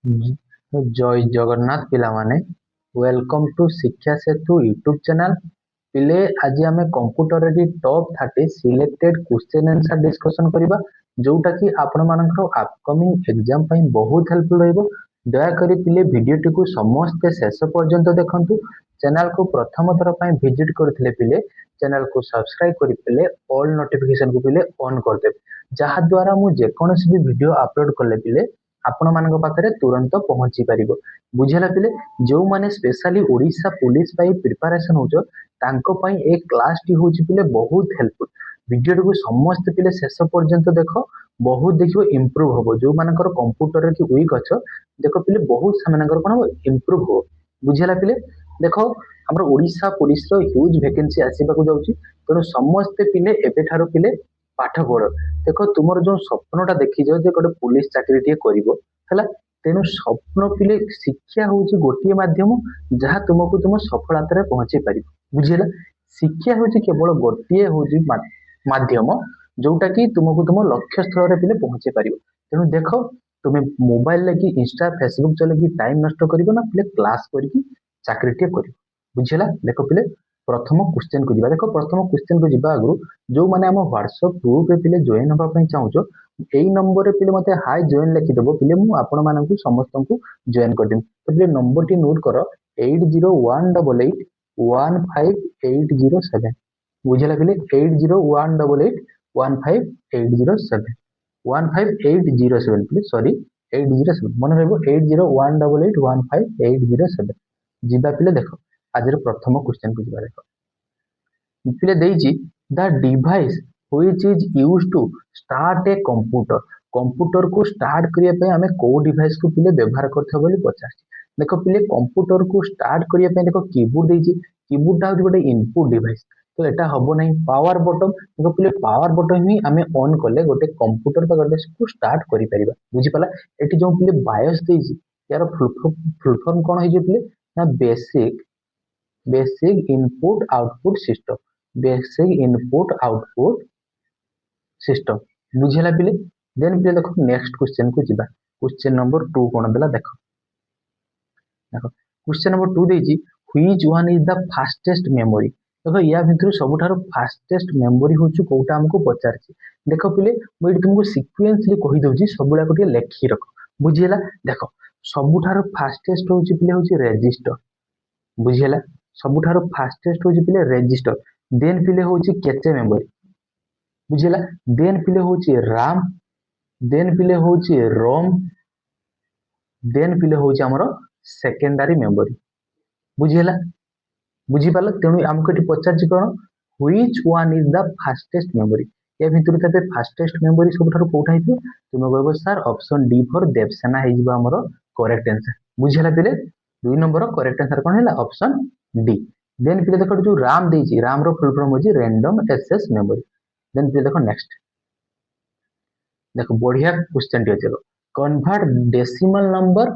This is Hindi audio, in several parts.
जय जगन्नाथ पिला माने वेलकम टू शिक्षा सेतु यूट्यूब चैनल पिले आज आम कंप्यूटर रे top 30 selected question answer discussion करबा जोटा कि आपण मानकर अपकमिंग एग्जाम पई बहुत हेल्पफुल रहइबो। दया करी पिले वीडियो को समस्त शेष पर्यंत देखंतु। चैनल को प्रथम थर पई विजिट करथिले पिले चैनल को सब्सक्राइब करी पिले ऑल नोटिफिकेशन को पिले ऑन कर दे जहा द्वारा मु जे कोनोसी भी वीडियो अपलोड करले पिले आपण मानक पाखरे तुरंत पहुंची परिबो। बुझेला पिले जो माने स्पेशली ओडिशा पुलिस पई प्रिपरेशन होजो तांको पई एक क्लास टी होची पिले बहुत हेल्पफुल। वीडियो को समस्त पिले शेष पर्यंत देखो बहुत देखिबो इंप्रूव होबो। जो मानकर कंप्यूटर रे की वीक अछ देखो पिले बहुत सामानकर कोन हो इंप्रूव हो। बुझेला पिले देखो हमर ओडिशा पुलिस रो ह्यूज वैकेंसी आसीबा को जाउची तेणु समस्त पिले एबे थारो पिले पाठ पढ़। देख तुम जो स्वप्नटा देखी जे गोटे पुलिस चाकरी टे कर तेणु स्वप्न पिले शिक्षा हूँ गोटे मध्यम जहाँ तुमको तुम सफलता पहुंचे पार। बुझेगा शिक्षा हूँ केवल गोटे हूँ मध्यम जोटा कि तुमको तुम लक्ष्य स्थल पिले पहुंचे पार। तेणु देख तुम मोबाइल लगी इंस्टा फेसबुक चलैकी टाइम नष्ट कर पिले क्लास करके चाकरी टे कर। बुझेगा देख पिले प्रथम क्वेश्चन को देखो प्रथम क्वेश्चन को जावा आगु जो मैंने आम व्हाट्सएप ग्रुप रे पिले जॉइन होगा चाहूँ यही नंबर रे पिले मते हाय जॉइन लिखिदेव पिले मु आपण मानकु समस्त को जॉइन कर देम। तो पिले नंबर टी नोट कर 801888158807। बुझेला पिले 801888158807 15807 पिले सॉरी 807 मन रहबो 801888158807 जिबा पिले देखो आज प्रथम क्वेश्चन को जिबा देखो पिले देइची the device which is used to start a computer. Computer को स्टार्ट करिया पे हमें को डिवाइस को पिले व्यवहार करथबो बोली पचारछि। देखो पिले कंप्यूटर को स्टार्ट करिया पे देखो कीबोर्ड देइची कीबोर्ड टा गोटे इनपुट डिवाइस तो एटा हबो नहीं। पावर बटन देखो पिले पावर बटन ही हमें ऑन करले गोटे कंप्यूटर का गोटे को स्टार्ट करि परिबा। बुझि पाला एटी जो पिले बायोस देइची यार फुल फॉर्म कोन होई जे पिले ना basic input output system. Basic input output system बुझेला पिले। देन पिले देखो नेक्स्ट क्वेश्चन को जिबा क्वेश्चन नंबर 2 कोन देला देखो देखो क्वेश्चन नंबर 2 देजी which one is the fastest memory. देखो या भितर सबुठारो फास्टेस्ट मेमोरी होछु कोटा हमको पचारछि। देखो पिले मु एटी तुमको सीक्वेंसली कहि दउची सबुला को लेखि रखो। बुझेला देखो सबुठारो फास्टेस्ट होची पिले होची रजिस्टर। बुझेला सबुठारो फास्टेस्ट होची पिले रजिस्टर। देन पिले होची केचे मेमोरी। बुझेला देन पिले होची राम देन पिले होची रोम देन पिले होची हमरो सेकेंडरी मेमोरी। बुझेला बुझी पाला तेणु हमको एटी पचारछि कोन which one is the fastest memory. या भितर तबे फास्टेस्ट मेमोरी सबुठारो कोठा हितो तुम कहबो sir option D for Devsena हे जिबा हमरो करेक्ट आंसर। बुझेला पिले 2 नंबर करेक्ट आंसर कोन हैला ऑप्शन डी। देन पिले देखो जो राम देइछि राम रो फुल फॉर्म होची रैंडम एक्सेस मेमोरी। देन पिले देखो नेक्स्ट देखो बढ़िया क्वेश्चन टी चलो convert decimal number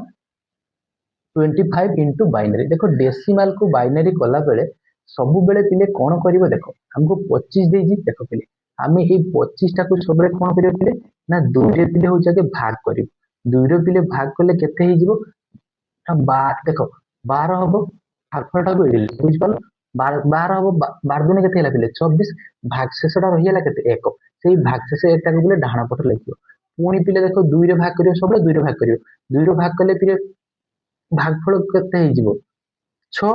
25 into binary. देखो डेसिमल को बाइनरी कला बेले सबु बेले पिले कोन करिवो देखो हमको 25 देइछि देखो पिले हमें ए 25 टा को सबरे कोन करिवो पिले ना 2 रे पिले हो जाके भाग करिवो 2 रे पिले भाग करले केते हे जिवो 12 देखो 12 हबो भागफल टा को एडिल बुझ पालो 12 हबो 12 दुने केते हैला पिले 24 भाग शेषटा रहिला केते 1 सेही भाग शेष एकटा को पिले डाहाना पट लिखियो पुनी पिले देखो 2 रे भाग करियो सबले 2 रे भाग करियो 2 रे भाग करले पिले भागफल केते हे जिवो 6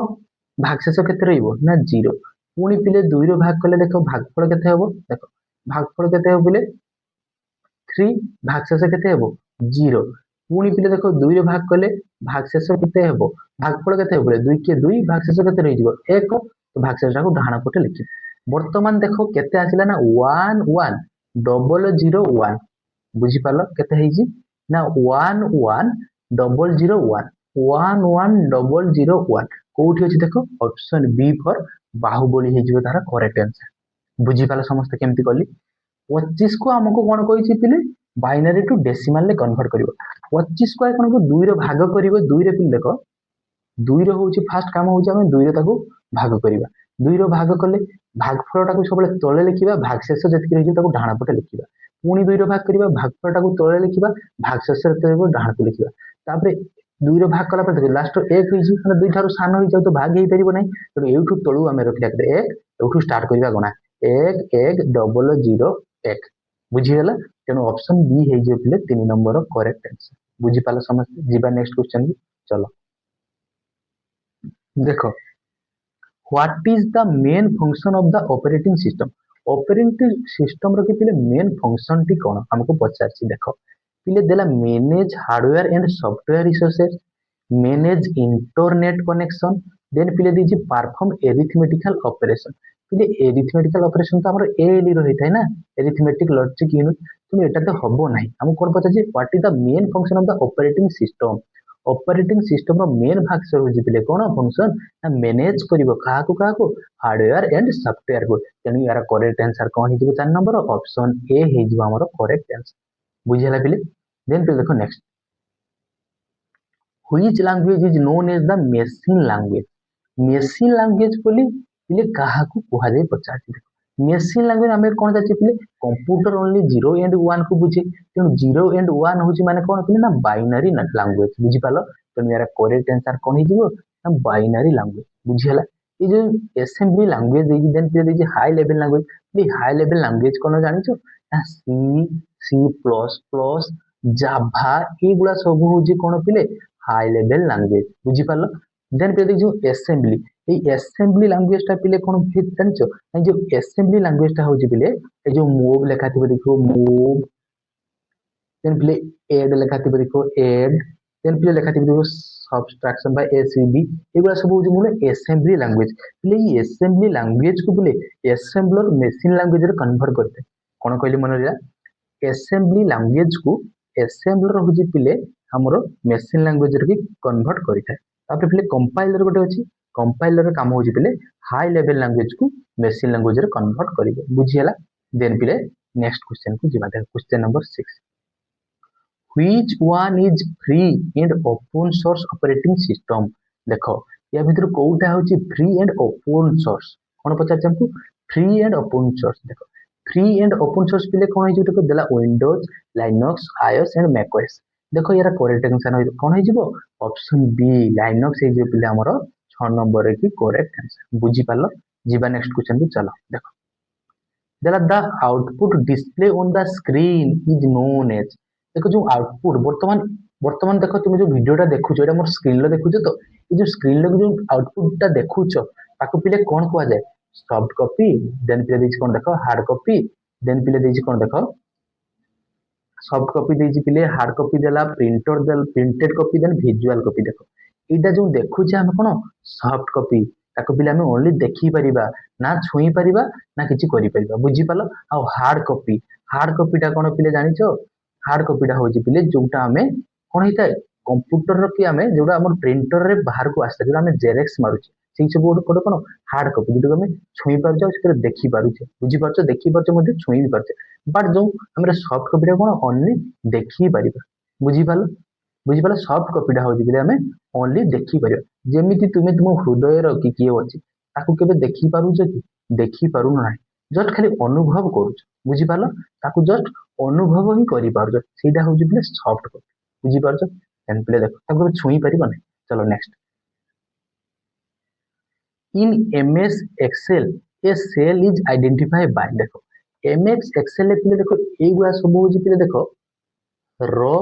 भाग शेष केते रहिबो ना 0 पुनी पिले 2 रे भाग करले देखो भागफल केते हबो देखो भागफल केते हबो पिले 3 भाग शेष केते हबो 0 पुनी पिले देखो 2 रे भाग करले भाग शेष केते हबो भागफल केते हबो 2 के 2 भाग शेष केते रहि जिवो 1 तो भाग शेष को डाहाना पटे लिखि। वर्तमान देखो केते आसिला ना 11001 बुझी पालो केते हेजी ना 11001 11001 कोठी अछि देखो ऑप्शन बी फॉर बाहुबली हे जिवो तारा करेक्ट आंसर। बुझी पालो समस्त केमती करली 25 को हमको कोन कहिछि पिले बाइनरी टू डेसिमल ले कन्वर्ट करिवो 25 को कोन को 2 रे भाग करिवो 2 रे पिले देखो 2 रे होछि फास्ट काम होछि हम 2 रे ताको भाग करिवा 2 रे भाग करले भागफल टाको सबले तळे लिखिबा भाग शेष जति रहि ताको डाहाना पटे लिखिबा पुनी 2 रे भाग करिवा भागफल टाको तळे लिखिबा भाग शेष जति रहबो डाहाना को लिखिबा तापर 2 रो भाग कला पर लास्ट 1 होइछि माने 2 थारो सान होइ जाउ तो भाग हेइ परिबो नै तो एठु तळु हमें रखिया 1 एठु स्टार्ट करिबा गणा 1 1 डबल 0 1 बुझी गेला तेनो ऑप्शन बी हेइ जे पिले 3 नंबर करेक्ट आंसर बुझी पाला समझ जीवा नेक्स्ट क्वेश्चन की चलो देखो what is the main function of the operating system रो के पिले मेन फंक्शन टी कोन हमको पचारछि देखो पिले देला manage hardware and software resources manage internet connection then पिले दीजिए परफॉर्म एरिथमेटिकल ऑपरेशन पिले एरिथमेटिकल ऑपरेशन तो हमर एएलई रही थाए ना एरिथमेटिक लॉजिक यूनिट तुम एटा तो हबो नाही हमको कोन पचारछि what is the main function of the operating system रो मेन भाग से होजी पिले कोन फंक्शन ना मैनेज करिवो काहा को हार्डवेयर एंड सॉफ्टवेयर को तेनु यार करेक्ट आंसर कोन हिजबो 4 नंबर ऑप्शन ए हिजबो हमर करेक्ट आंसर बुझिला पिले देन पिले देखो next which language is known as the machine language बोली पिले काहा को कुहा जाय पचारछि देखो मेसिन लैंग्वेज हमें कोन जाछि पिले कंप्यूटर ओनली 0 एंड 1 को बुझे तेनु 0 एंड 1 होछि माने कोन पिले ना बाइनरी लैंग्वेज बुझि पालो तेनु यार करेक्ट आंसर कोन हिजबो ना बाइनरी लैंग्वेज बुझिला ये जो असेंबली लैंग्वेज देजी देन पिले देजी हाई लेवल लैंग्वेज ये हाई लेवल लैंग्वेज कोन जानिछो ना C++ जाभा एगुला सब होजी कोन पिले हाई लेवल लैंग्वेज बुझी पालो देन पे जो असेंबली असेंबली लैंग्वेज टा पिले कोन फिट जानछो जो असेंबली लैंग्वेज टा होजी पिले ए जो मूव लेखा थिबो देखो मूव देन पिले ऐड लेखा थिबो देखो ऐड देन पिले लेखा थिबो देखो सब्सट्रैक्शन बाय एसवीबी एगुला सब होजी मूले असेंबली लैंग्वेज पिले ये असेंबली लैंग्वेज को पिले असेंबलर मशीन लैंग्वेज रे कन्वर्ट करते कोन कहली मन रिया असेंबली लैंग्वेज को असेंबलर होजी पिले हमरो मशीन लैंग्वेज रे कन्वर्ट करिथा तापर पिले कंपाइलर गोटे अछि कंपाइलर रे काम होजी पिले हाई लेवल लैंग्वेज को मशीन लैंग्वेज रे कन्वर्ट करिवे बुझियला देन पिले नेक्स्ट क्वेश्चन को जिबा दे question number 6 which one is free and open source operating system देखो या भीतर कोउटा होची फ्री एंड ओपन सोर्स कोन पचार हमको फ्री एंड ओपन सोर्स देखो फ्री एंड ओपन सोर्स पिले कोन हिजो देखो देला Windows Linux iOS and macOS देखो यार करेक्ट आंसर कोन हिजो ऑप्शन बी लिनक्स हिजो पिले हमरो 6 नंबर रे की करेक्ट आंसर बुझी पालो जीवा नेक्स्ट क्वेश्चन को चलो देखो देला the output display on the screen is known as देखो जो आउटपुट वर्तमान देखो तुम जो वीडियोटा देखुछो एटा मोर स्क्रीन लो देखुछो तो ये जो स्क्रीन लो जो आउटपुटटा देखुछो ताको पिले कोन कुआ जाय सॉफ्ट कॉपी देन पिले देछि कोन देखो हार्ड कॉपी देन पिले देछि कोन देखो सॉफ्ट कॉपी देछि पिले हार्ड कॉपी देला printed copy then visual copy देखो एटा जो देखुछे हम कोन सॉफ्ट कॉपी ताको पिले हम ओनली देखि परिबा ना छुई परिबा ना किछि करि परिबा बुझी पालो आ हार्ड कॉपीटा कोन पिले जानिछो हार्ड कॉपीटा होची पिले जोटा हमें कोन हिता कंप्यूटर रो कि हमें जोटा हमर प्रिंटर रे बाहर को आस्ता जोटा हमें जेरेक्स मारुछे सेई सब कोड कोन हार्ड कॉपी जोटा हमें छुई पार जाउ से देखि पारुछे बुझी पारछो देखि पारछो मध्ये छुई भी पारछे बट जो हमरे सॉफ्ट कॉपीटा कोन ओनली देखि परिबा बुझी पालो सॉफ्ट कॉपीटा होची पिले हमें ओनली देखि परिबा जेमिति तुमे तुम हृदय रो कि किए अछि ताकू केबे देखि पारुछो कि देखि पारु नाही जस्ट खाली अनुभव करूछ बुझी पालो ताकू जस्ट अनुभव ही करि पारछो सेटा होची पिले सॉफ्ट कॉपी बुझी पारछो एंड पिले देखो ताकू छुई परिबो नै चलो next in MS Excel a cell is identified by देखो एमएस एक्सेल ले पिले देखो एगुला सब होची पिले देखो रो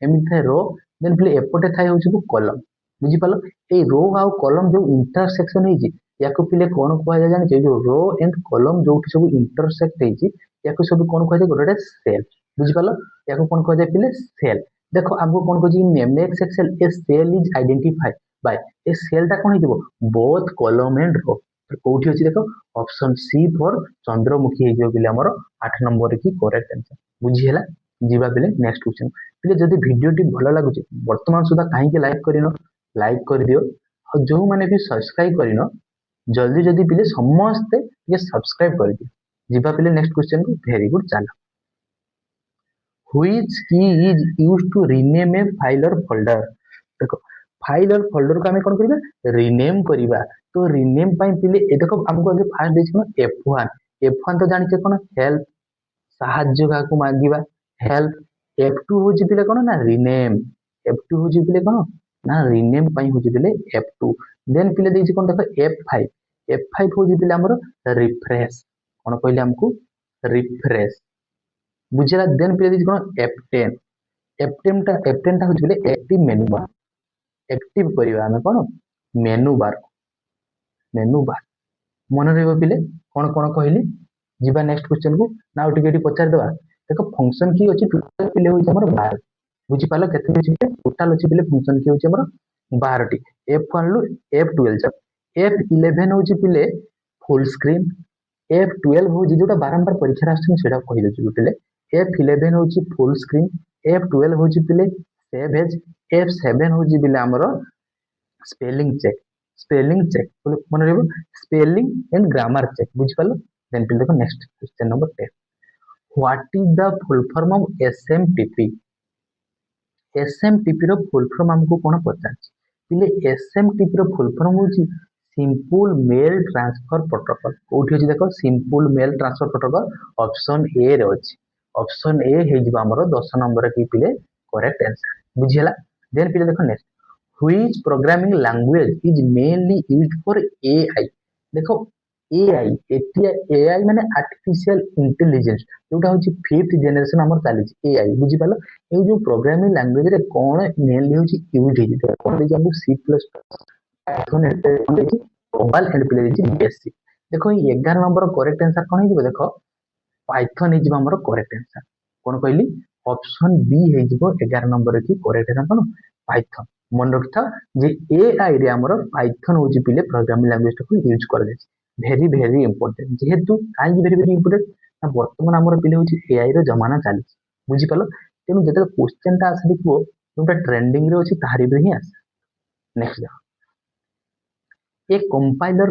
एमिति थाए रो देन पिले एपटे थाए होची कॉलम बुझी पालो ए रो आ कॉलम जो इंटरसेक्शन हेजी याको पिले कोन कुआ जाय जानि जो रो एंड कॉलम जो सब इंटरसेक्ट हेजी याको सब कोन कुआ जाय गोटे सेल बुझी पालो याको कोन कुआ जाय पिले सेल देखो हमको कोन को जी MS Excel a cell is identified by a cell ता कोन हिजबो बोथ कॉलम एंड रो कोठी अछि देखो ऑप्शन सी फॉर चंद्रमुखी हेजो पिले हमर 8 नंबर की करेक्ट आंसर बुझी हैला जीवा पिले नेक्स्ट क्वेश्चन पिले जदी वीडियो टी भलो लागुची वर्तमान सुधा काहे के लाइक कर दियो और जो माने भी सब्सक्राइब करिनो जल्दी जल्दी पिले समस्त ये सब्सक्राइब कर दियो जीवा पिले नेक्स्ट क्वेश्चन को वेरी गुड चलो which key is used to rename a file और फोल्डर देखो फाइल और फोल्डर को हमें कोन करिबा रीनेम करिबा तो रीनेम पाई पिले ए देखो हमको आगे फास्ट देछनो F1 तो जानि छै कोन हेल्प साहाय्य का को मांगीबा हेल्प F2 होची पिले कोन ना रीनेम F2 होची पिले कोन ना रीनेम पई होची पिले F2 देन पिले देछि कोन देखो F5 होची पिले हमर रिफ्रेश कोन कहले हमकु रिफ्रेश बुझिला देन पिले देछि कोन F10 टा होची पिले एक्टिव मेनू बार एक्टिव करिवा हम कोन मेनू बार मन रहइबो पिले कोन कोन कहली जीवा नेक्स्ट क्वेश्चन को ना टिके पचार दवा देखो फंक्शन की अछि टोटल पिले होची हमर 12 बुझी पालो केते अछि टोटल अछि पिले फंक्शन की होची हमर 12 टी F1 लु F12 जब F11 होची पिले फुल स्क्रीन F12 होची जोटा बारंबार परीक्षा राष्ट्र सेडा कहि देछु पिले F11 होची फुल स्क्रीन F12 होची पिले सेव एज F7 होची पिले हमर स्पेलिंग चेक मन रहइबो स्पेलिंग एंड ग्रामर चेक बुझी पालो देन पिले देखो next question number 10 what is the full form of SMTP SMTP रो फुल फॉर्म हमको कोन पचार पिले SMTP रो फुल फॉर्म होची सिंपल मेल ट्रांसफर प्रोटोकॉल कोठी होची देखो simple mail transfer protocol option A रे होची ऑप्शन ए हे जिबा हमरो 10 नंबर की पिले करेक्ट आंसर बुझियला देन पिले देखो next which programming language is mainly used for AI देखो AI एटी AI माने आर्टिफिशियल इंटेलिजेंस जोटा होची 5th जनरेशन हमर चाली AI बुझी पालो ए जो प्रोग्रामिंग लैंग्वेज रे कोन मेनली होची यूज हे जे कोन दे हमु C++ Python and COBOL and पिले जे बेसिक देखो 11 नंबर करेक्ट आंसर कोन हे देखो पाइथन हे जे हमर करेक्ट आंसर कोन कहली ऑप्शन बी हे जे 11 नंबर की करेक्ट आंसर कोन पाइथन मन रखता जे AI रे हमर पाइथन होची पिले प्रोग्रामिंग लैंग्वेज को यूज कर दे भेरी भेरी इंपोर्टेंट जेहेतु काई भेरी भेरी इंपोर्टेंट ना वर्तमान हमर पिले होची AI रो जमाना चाली बुझी पालो तेनु जेते क्वेश्चन ता आसे देखबो जोटा ट्रेंडिंग रे होची तारी भी ही आसे नेक्स्ट ए कंपाइलर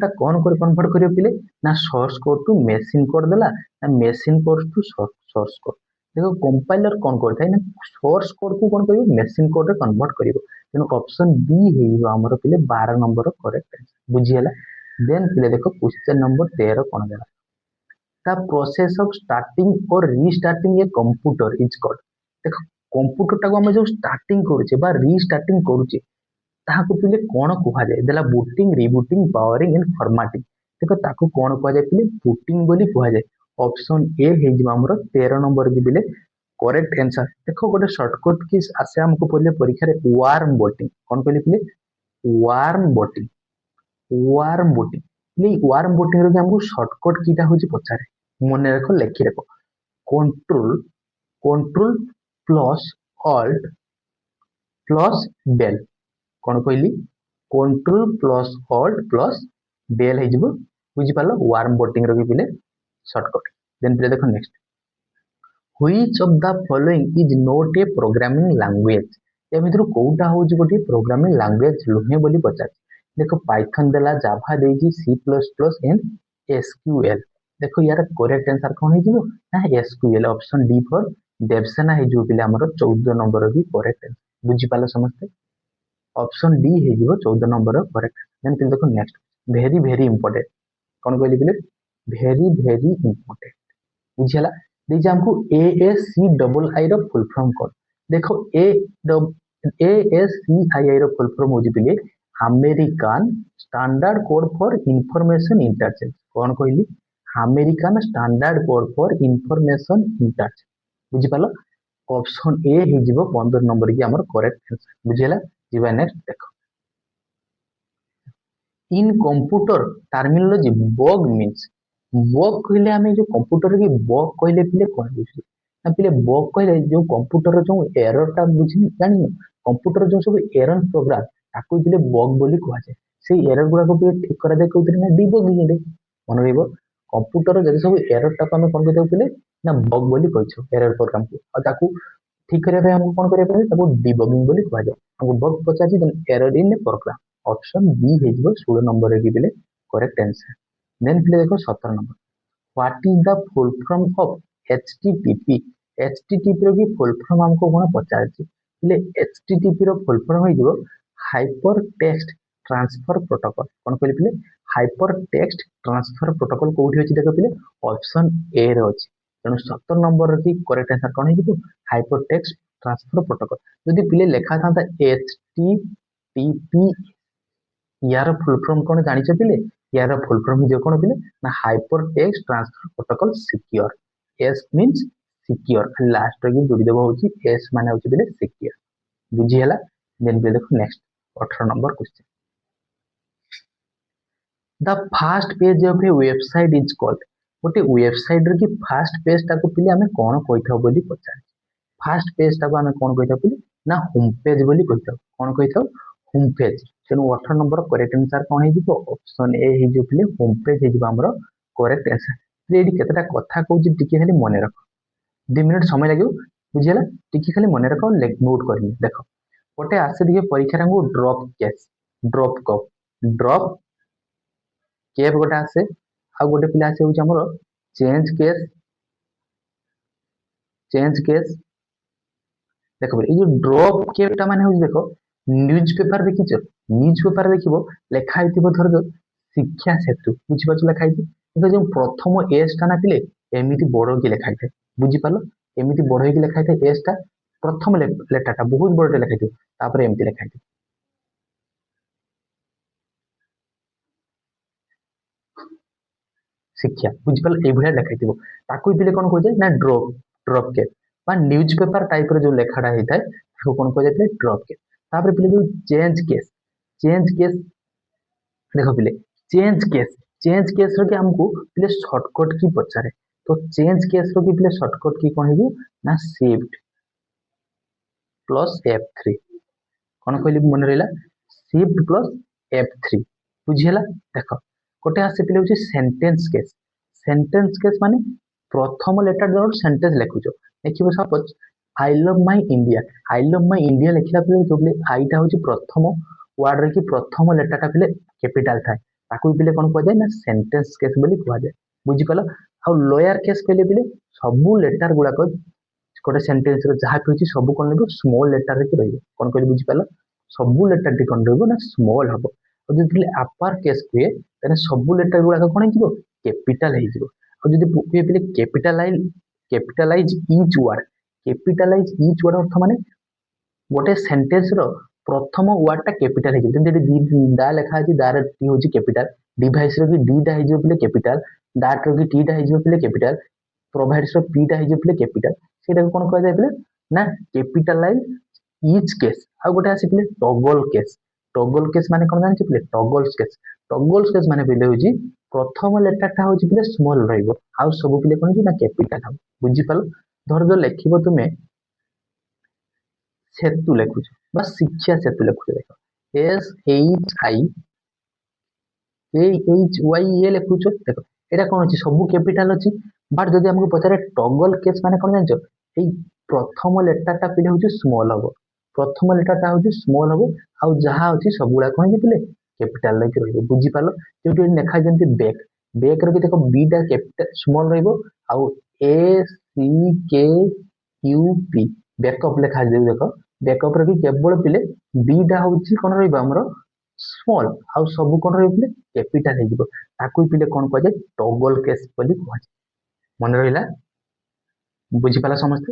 ता कोन कर कन्वर्ट करियो पिले ना source code to machine code देला ना machine code to source code देखो कंपाइलर कोन करथाय ना सोर्स कोड को कोन करियो मशीन कोड रे कन्वर्ट करियो तेनु ऑप्शन बी हेइबो हमर पिले 12 नंबर करेक्ट बुझियला देन पिले देखो क्वेश्चन नंबर 13 कोन देला द प्रोसेस ऑफ स्टार्टिंग और restarting a computer is called देखो कंप्यूटर टा को हम जो स्टार्टिंग करूचे बा रीस्टार्टिंग करूचे ताहाको पिले कोन कुहा जाय देला booting rebooting powering and formatting देखो ताको कोन कुहा जाय पिले बूटिंग बोली कुहा जाय ऑप्शन ए हे जिबा हमर 13 नंबर की पिले करेक्ट आंसर देखो गोटे शॉर्टकट की आसे हमको पहिले परीक्षा रे वार्म बूटिंग कोन कहले पिले वार्म बूटिंग ले वार्म बूटिंग रो हमको शॉर्टकट कीटा होची पचारे मने रखो लेखि रखो control plus alt plus del कोन कहली control plus alt plus del हे जिवो बुझि पालो वार्म बूटिंग रो पिले शॉर्टकट देन पिले देखो next which of the following is not a programming language ए भितर कोउटा होची गोटी प्रोग्रामिंग लैंग्वेज लुहे बोली पचार देखो पाइथन देला जावा देजी C++ एंड SQL देखो यार करेक्ट आंसर कोन हे जिवो ना SQL option D for Devsena हे जो पिले हमर 14 नंबर की करेक्ट बुझि पालो समझते ऑप्शन डी हे जिवो 14 नंबर करेक्ट देन पिले देखो नेक्स्ट वेरी वेरी इंपोर्टेंट कोन कहली पिले वेरी वेरी इंपोर्टेंट बुझियला देखिए हमको ASCII रो फुल फॉर्म कोन देखो ASCII रो फुल फॉर्म होजी पिले American standard code for information interchange कोन कहली American standard code for information interchange बुझि पालो ऑप्शन ए हे जिवो 15 नंबर की हमर करेक्ट आंसर बुझियला जीवा नेक्स्ट देखो इन computer terminology bug means bug कहले हमें जो कंप्यूटर की बग कहले पिले कोन बुझी ना पिले बग कहले जो कंप्यूटर जो एरर ता बुझी जानि कंप्यूटर जो सब एरर प्रोग्राम ताको पिले बग बोली कहवा जाय से एरर गुडा को पिले ठीक करा जाय कोउतरे ना डिबगिंग रे मन रहइबो कंप्यूटर जदि सब एरर ता हम कोन कहते पिले ना बग बोली कहछो एरर प्रोग्राम को आ ताको ठीक करे पे हम कोन करे पे ताको डिबगिंग बोली कहवा जाय हमको बग पचाची then error in program option B हे जिवो 16 नंबर की पिले करेक्ट आंसर देन पिले देखो 17 number what is the full form of HTTP HTTP रो की फुल फॉर्म हमको कोन पचाची पिले HTTP रो फुल फॉर्म हे जिवो हाइपर टेक्स्ट ट्रांसफर प्रोटोकॉल कोन कहले पिले हाइपर टेक्स्ट ट्रांसफर प्रोटोकॉल कोठी अछि देखो पिले ऑप्शन ए रे अछि तेनु 17 नंबर की करेक्ट आंसर कोन हे जिवो हाइपर टेक्स्ट ट्रांसफर प्रोटोकॉल जदि पिले लिखा था HTTP यार फुल फॉर्म कौन जानिछ पिले यार फुल फॉर्म जो कौन पिले ना hyper text transfer protocol secure S means secure last रे जोड़ी देबो होची एस माने होची पिले सिक्योर बुझी हला देन पे देखो next 18 number question the fast page of A website is called गोटे वेबसाइट रे की फास्ट पेज टाको पिले हमें कोन कहिथाउ बोली पचार फास्ट पेज टाको हमें कोन कहिथाउ पिले ना होम पेज बोली कहिथाउ कोन कहिथाउ होम पेज तेनु 18 नंबर करेक्ट आंसर कोन हे जिवो ऑप्शन ए हे जो पिले होम पेज हे जिवो हमरो करेक्ट आंसर रेडी केतटा कथा कहूची टिके खाली मने रख 2 मिनिट समय लागो बुझियला टिके खाली मने रख नोट करनी देखो गोटे आसे दिखे परीक्षा रंगु drop case drop cup drop cap गोटे आसे आ गोटे पिला आसे होची हमरो चेंज केस देखो ये जो ड्रॉप केटा माने होची देखो न्यूज पेपर देखिछो न्यूज पेपर देखिबो लेखा आइतिबो धर जो शिक्षा सेतु बुझी पाछ लेखा आइति तो जो प्रथम एस टा ना पिले एमिति बड़ो की लेखा आइते बुझी पालो एमिति बड़ो की लेखा आइते एस टा प्रथम लेटर टा बहुत बड़ो लेखा आइते तापर एमिति लेखा आइते शिक्षा बुझी पालो ए भलिया लेखा आइतिबो ताकू पिले कोन कहै ना ड्रॉप के बा न्यूज पेपर टाइप रो जो लेखाडा हेताय ताको कोन कहै जाय ड्रॉप के तापर पिले जो चेंज केस देखो पिले चेंज केस रो के हमको पिले शॉर्टकट की पचारे तो चेंज केस रो की पिले शॉर्टकट की कोन हेबो ना shift प्लस F3 कोन कहली मन रहला shift प्लस F3 बुझियला देखो कोटे आसे पिले होची सेंटेंस केस माने प्रथम लेटर जो सेंटेंस लिखुचो देखिबो suppose I love my India लिखला पिले जो पिले आई टा होची प्रथम वर्ड रे की प्रथम लेटर टा पिले कैपिटल थाए ताकू पिले कोन कहै जाय ना सेंटेंस केस बोली कहै जाय बुझि पालो आ लोअर केस कहले पिले सब लेटर गुडा को गोटे सेंटेंस रे जहा कहछि सब कोन लेबो स्मॉल लेटर रे रहइबो कोन कहले बुझि पालो सब लेटर टी कोन रहइबो ना स्मॉल हबो और जदि पिले अपर केस कुए तने सब लेटर गुडा कोन हिजिबो कैपिटल हिजिबो और जदि कुए पिले कैपिटलाइज ईच वर्ड अर्थ माने गोटे सेंटेंस रो प्रथम वर्ड टा कैपिटल हिजिबो जेंति दा लेखा अछि दार टी होछि कैपिटल डिवाइस रो की डी टा हिजिबो पिले कैपिटल डाट रो की टी टा हिजिबो पिले कैपिटल प्रोवाइड्स रो पी टा हिजिबो पिले कैपिटल सेटा कोन कहै जाय पिले ना कैपिटलाइज ईच केस आ गोटे आसी पिले टॉगल केस माने कोन जानि पिले टॉगल केस माने पिले होछि प्रथम लेटर टा होछि पिले स्मॉल रहइबो आ सब पिले कोन ना कैपिटल हम बुझि पालो धर जो लेखिबो तुमे सेतु लेखुछ बा शिक्षा सेतु लेखुछ देखो SHIAHY ये लेखुछ देखो एटा कोन अछि सब कैपिटल अछि बट जदि हमको पचारे टॉगल केस माने कोन जानछो एई प्रथम लेटर टा पिले होछि स्मॉल हबो प्रथम लेटर टा होछि स्मॉल हबो आ जहा अछि सब गुडा कोन पिले कैपिटल लेके रहइबो बुझि पालो जेति लेखा जंति बैक रो कि देखो बी टा कैपिटल स्मॉल रहइबो आ ACKUP बैकअप लेखा जे देखो बैकअप रो कि केवल पिले बी टा होछि कोन रहइबो हमरो स्मॉल आ सब कोन रहइबो पिले कैपिटल हे जिवो ताकू पिले कोन कहै जाय टॉगल केस बोली कहै मन रहिला बुझि पाला समझते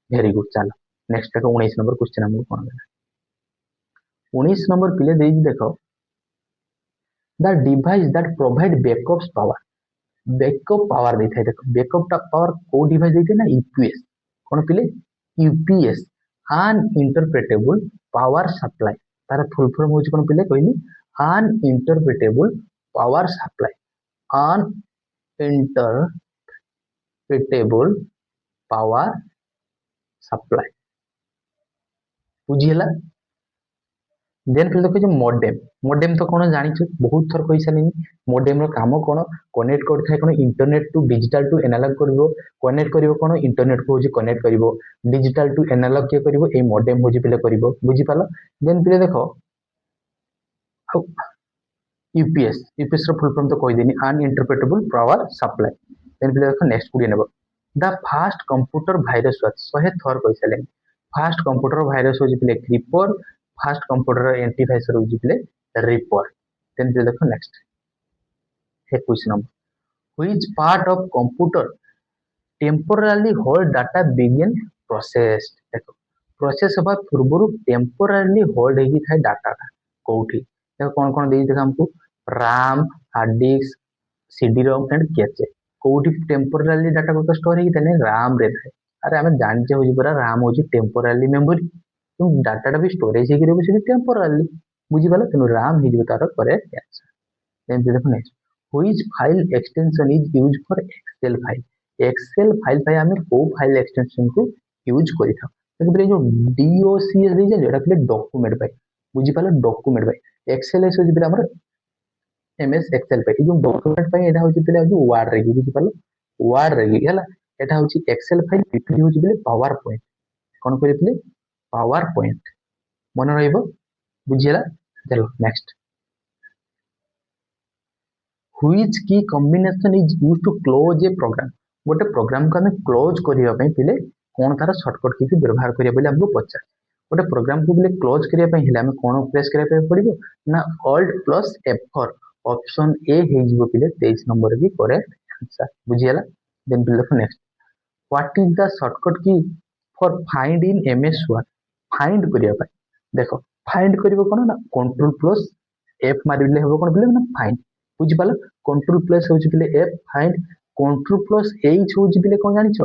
वेरी गुड चलो नेक्स्ट देखो 19 नंबर क्वेश्चन हमको कोन देला 19 नंबर पिले देई देखो the device that provide backups backup power देता है देखो बैकअप पावर को डिवाइस देते ना यूपीएस कौन पिले यूपीएस अनइंटरप्रेटेबल पावर सप्लाई तार फुल फॉर्म होची कोन पिले कहली uninterpretable power supply uninterpretable power supply बुझियला देन फिर देखो मॉडेम तो कोन जानि छ बहुत थर कहि सालिनी मॉडेम रो काम कोन कनेक्ट कर थाय कोन internet to digital to analogue करबो कनेक्ट करबो कोन इंटरनेट को होजी कनेक्ट करबो डिजिटल टू एनालॉग के करबो ए मॉडेम होजी पिले करबो बुझि पालो देन पिले देखो यूपीएस रो फुल फॉर्म तो कहि देनी अनइंटरप्रेटेबल पावर सप्लाई देन पिले देखो नेक्स्ट कुडी नेबो the first computer virus was 100 थर कहि सालिनी फास्ट कंप्यूटर वायरस होजी पिले क्रीपर फास्ट कंप्यूटर एंटीवायरस होजी पिले रिपर देन पिले देखो नेक्स्ट हे question number which part of computer temporarily hold data बिगिन प्रोसेस्ड देखो प्रोसेस हवा पूर्व टेम्पोरारी होल्ड होगी थाए डाटाटा कोठी देखो कौन दे देखो हमको RAM hard disk CD ROM and cache कोठी टेम्पोरारी डाटा को स्टोर होगी थाने RAM रे थाए अरे हमें जानचे होजी पूरा RAM होजी टेम्पोरारी मेमोरी तो डाटाटा भी स्टोरेज होगी रहबो सेठी टेम्पोरारी बुझी पालो तेनु RAM हिजबो तार करेक्ट आंसर देन देखो next which file extension is used for Excel file पे हमें को फाइल एक्सटेंशन को यूज करि था देखो पहले जो DOCS दे जे एटा पहले डॉक्यूमेंट पे बुझी पालो डॉक्यूमेंट पे एक्सेल एस होजी पहले हमर MS एक्सेल पे जो डॉक्यूमेंट पे एटा होजी पहले जो वर्ड रे बुझी पालो वर्ड रे हला एटा होजी एक्सेल फाइल पीपीटी होजी पहले पावर पॉइंट कोन करि पहले पावर पॉइंट मन रहइबो बुझिला चलो next which key combination is used to close a program गोटे प्रोग्राम को हमें क्लोज करिया पई पहले कोन तार शॉर्टकट की व्यवहार करिया बोले हमको पचार गोटे प्रोग्राम को पहले क्लोज करिया पई हेले हमें कोन प्रेस करिया पई पड़िबो ना alt plus F4 option A हे जिवो पहले 23 नंबर की करेक्ट आंसर बुझियाला देन पहले देखो next what is the shortcut key for find in MS Word find करिया पई देखो फाइंड करिवो कोन ना कंट्रोल प्लस F मारिले हेबो कोन पहले ना फाइंड बुझी पालो कंट्रोल प्लस होची पहले F find control plus H होची पहले कोन जानि छ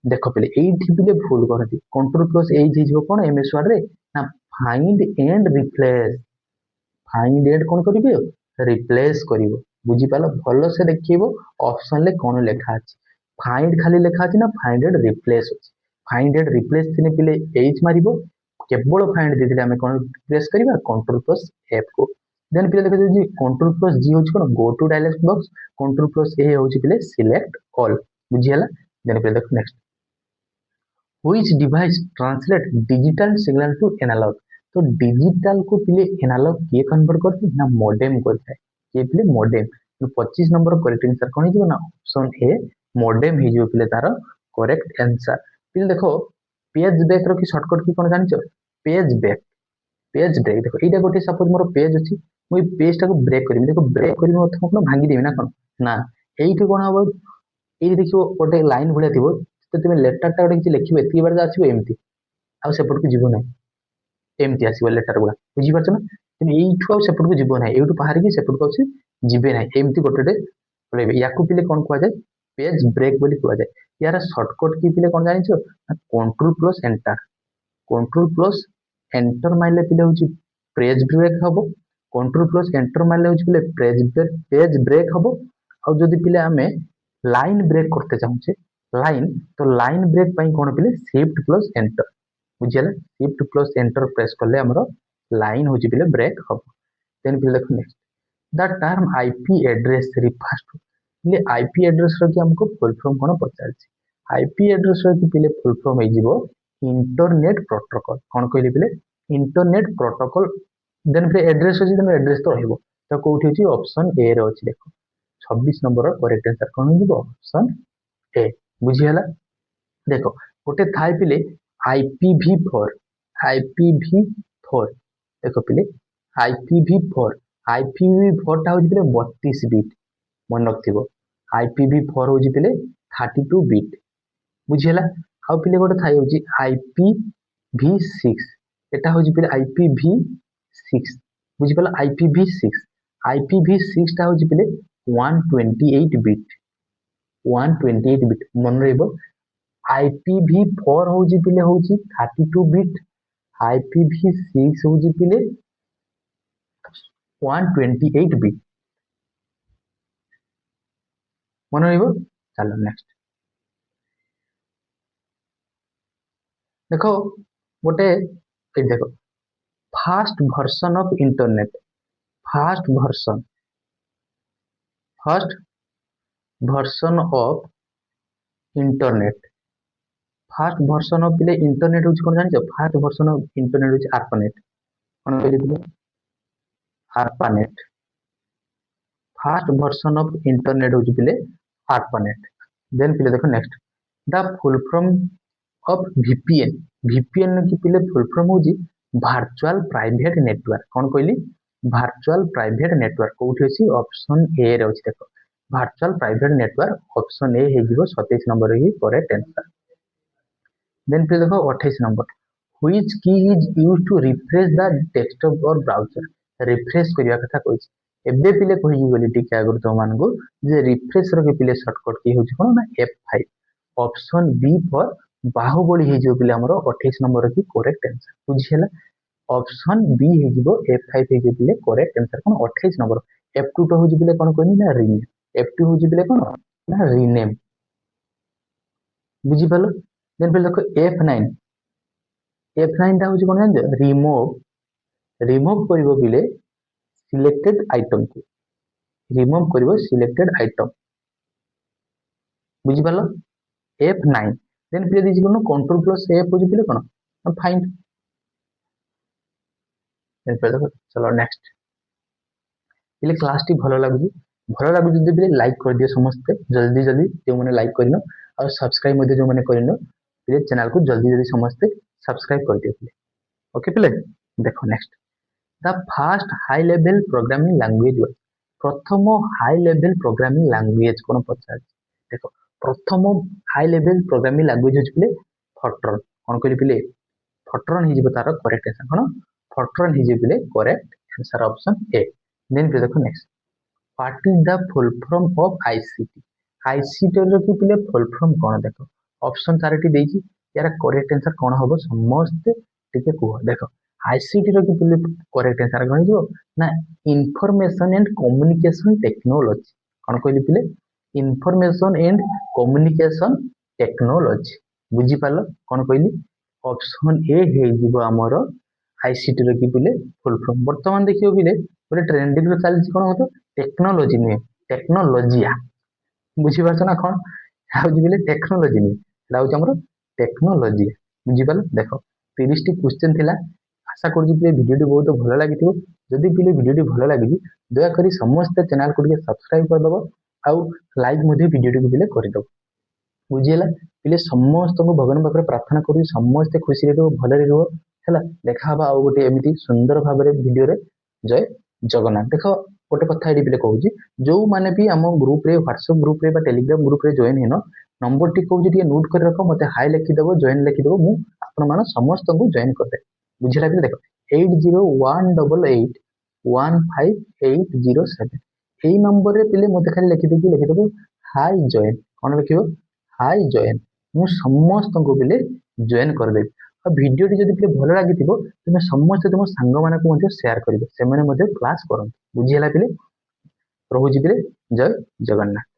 देखो पहले एठी पहले भूल करथि कंट्रोल प्लस H हिजबो कोन MS वर्ड रे ना find and replace find and कोन करिबे रिप्लेस करिवो बुझी पालो भलो से देखिबो ऑप्शन ले कोन लेखा अछि फाइंड खाली लेखा अछि ना फाइंड एंड रिप्लेस अछि फाइंड एंड रिप्लेस थिने पहले H मारिबो केवल फाइंड देथिले हमें कोन प्रेस करिबा कंट्रोल प्लस F को देन पहले देखो जी कंट्रोल प्लस G होची कोन go to dialogue box control plus A होची पहले सिलेक्ट ऑल बुझियाला देन पहले देखो next which device translate digital signal to analogue तो डिजिटल को पहले एनालॉग के कन्वर्ट करते ना मॉडेम करता है के पहले मॉडेम तो 25 नंबर करेक्ट आंसर कोन हिजो ना ऑप्शन ए मॉडेम हिजो पहले तार करेक्ट आंसर पहले देखो पेज बैक रो की शॉर्टकट की कोन जानि छ पेज ब्रेक देखो एटा गोटे सपोज मोर पेज अछि मुई पेज टाको ब्रेक करिमी देखो ब्रेक करिमी मतलब कोन भांगी देबी ना कोन ना एइठी कोन हबो एइ देखियो गोटे लाइन भलिया थिबो तो तुमे लेटर टा गोटे किछि लिखिबे एति बार आसीबो एमती आ सेपट को जीवो नै एमती आसीबो लेटर गुला बुझी परछ ना तेन एइठु आ सेपट को जीवो नै एइठु बाहर की सेपट को अछि जीबे नै एमती गोटेटे पळेबे याकू पिले कोन कुआ जाय पेज ब्रेक बोली कुआ जाय यार शॉर्टकट की पिले कोन जानि छ control plus enter control plus enter मारले पिले होची पेज ब्रेक हबो कंट्रोल प्लस एंटर मारले होची पिले पेज ब्रेक हबो आ जदी पिले हमें लाइन ब्रेक करते चाहूचे लाइन तो लाइन ब्रेक पई कोन पिले शिफ्ट प्लस एंटर बुझियला शिफ्ट प्लस एंटर प्रेस करले हमरो लाइन होची पिले ब्रेक हबो देन पिले देखो next the term IP address refers to पिले आईपी एड्रेस रो कि हमको फुल फॉर्म कोन पचारछि आईपी एड्रेस रो कि पिले फुल फॉर्म हे जिवो इंटरनेट प्रोटोकॉल कौन कहली पिले इंटरनेट प्रोटोकॉल देन फिर एड्रेस अछि देन एड्रेस तो रहइबो तो कोठी अछि ऑप्शन ए रे अछि देखो 26 नंबर करेक्ट आंसर कोन हिजो ऑप्शन ए बुझियला देखो गोटे थाई पिले IPv4 देखो पिले IPv4 ता होछि पिले 32 बिट मन रखथिबो IPv4 होछि पिले 32 बिट बुझियला आ पिले गोटे थाई होछि IPv6 एटा होछि पिले IPv6 बुझि पला IPv6 ता होछि पिले 128 बिट मन रहइबो IPv4 होछि पिले होछि 32 बिट IPv6 होछि पिले 128 बिट मन रहइबो चलो नेक्स्ट देखो गोटे देखो fast version of internet fast version of internet fast version of पिले इंटरनेट होछि कोन जानि छ फास्ट वर्जन ऑफ इंटरनेट होछि ARPANET कोन कहली पिले ARPANET fast version of internet होछि पिले ARPANET देन पिले देखो next the full form of VPN की पिले फुल फॉर्म होछि वर्चुअल प्राइवेट नेटवर्क कौन कहली वर्चुअल प्राइवेट नेटवर्क कोठी अछि ऑप्शन ए रे अछि देखो virtual private network option A हे जिवो 27 नंबर ही करेक्ट आंसर देन फिर देखो 28 number which key is used to refresh the desktop or browser refresh करिया कथा कहछि एबे पिले कहि गली टिके आगर तो मानको जे रिफ्रेश रो के पिले शॉर्टकट की होछि कोन ना F5 option B for Baahubali हे जो पिले हमरो 28 नंबर की करेक्ट आंसर बुझियला ऑप्शन बी हे जिवो F5 हे जे पिले करेक्ट आंसर कोन 28 नंबर F2 तो हो जे पिले कोन कहनी ना रीनेम F2 हो जे पिले कोन ना रीनेम बुझि पालो देन पिले देखो F9 टा हो जे कोन जान रिमूव करिवो पिले सिलेक्टेड आइटम को रिमूव करिवो सिलेक्टेड आइटम बुझि पालो F9 देन पिले this cone control plus F हो जे पिले कोन फाइंड देन पिले देखो चलो नेक्स्ट पिले क्लास टी भलो लागु जदि पिले लाइक कर दियो समस्त जल्दी जल्दी जो माने लाइक करिनो और सब्सक्राइब मध्ये जो माने करिनो पिले चैनल को जल्दी जल्दी समस्त सब्सक्राइब कर दियो पिले ओके पिले देखो next the first high level programming language was प्रथम हाई लेवल प्रोग्रामिंग लैंग्वेज कोन पचार देखो प्रथम हाई लेवल प्रोग्रामिंग लैंग्वेज होछ पिले फॉर्ट्रन कोन कहली पिले फॉर्ट्रन हि जिवो तार करेक्ट आंसर कोन फॉर्ट्रन हि जिवो पिले correct answer option A then पिले देखो next what is the full form of ICT रो की पिले फुल फॉर्म कोन देखो ऑप्शन चारटी देछि यार करेक्ट आंसर कोन होबो समस्त टिके को देखो आईसीटी रो की पिले करेक्ट आंसर कोन जिवो ना इंफॉर्मेशन एंड कम्युनिकेशन टेक्नोलॉजी कोन कहली पिले इंफॉर्मेशन एंड कम्युनिकेशन टेक्नोलॉजी बुझी पालो कोन कहली ऑप्शन ए हे जिवो हमरो आईसीटी रो की पिले फुल फॉर्म वर्तमान देखियो पिले गोटे ट्रेंडिंग रो चलछि कोन होतो टेक्नोलॉजी नुहे टेक्नोलॉजिया बुझी पारछ ना कोन हाउ जिबिले टेक्नोलॉजी नुहे लाउ हमरो टेक्नोलॉजी बुझी पालो देखो 30 टी क्वेश्चन थिला आशा करू जे वीडियो टी बहुत भलो लागिथिबो जदि पिले वीडियो टी भलो लागि दया करी समस्त चैनल को सब्सक्राइब कर दबो आउ लाइक मध्ये वीडियो टी पिले करि दबो बुझियला पिले समस्त को भगवान पाखरे प्रार्थना करू समस्त खुशी रे भलो रे रहो हला देखा बा आउ गोटे एमिति सुंदर भाबरे वीडियो रे जय जगन्नाथ देखो गोटे कथा एडी पिले कहूची जो माने भी हम ग्रुप रे व्हाट्सएप ग्रुप रे बा टेलीग्राम ग्रुप रे जॉइन हेनो नंबर टी कहूची टिके नोट कर रखो मते हाई लिखि देबो जॉइन लिखि देबो मु आपन माने समस्त को जॉइन कर दे बुझिला पिले देखो 8018815807 एई नंबर रे पिले मते खाली लिखि देबो हाई जॉइन कोन लिखियो हाई जॉइन मु समस्त को पिले जॉइन कर दे आ वीडियो टी जदि पिले भलो लागिथिबो तुमे समस्त तुम संग माने को मध्ये शेयर करिवे से माने मध्ये क्लास करन बुझिला पिले प्रभु जी पिले जय जगन्नाथ।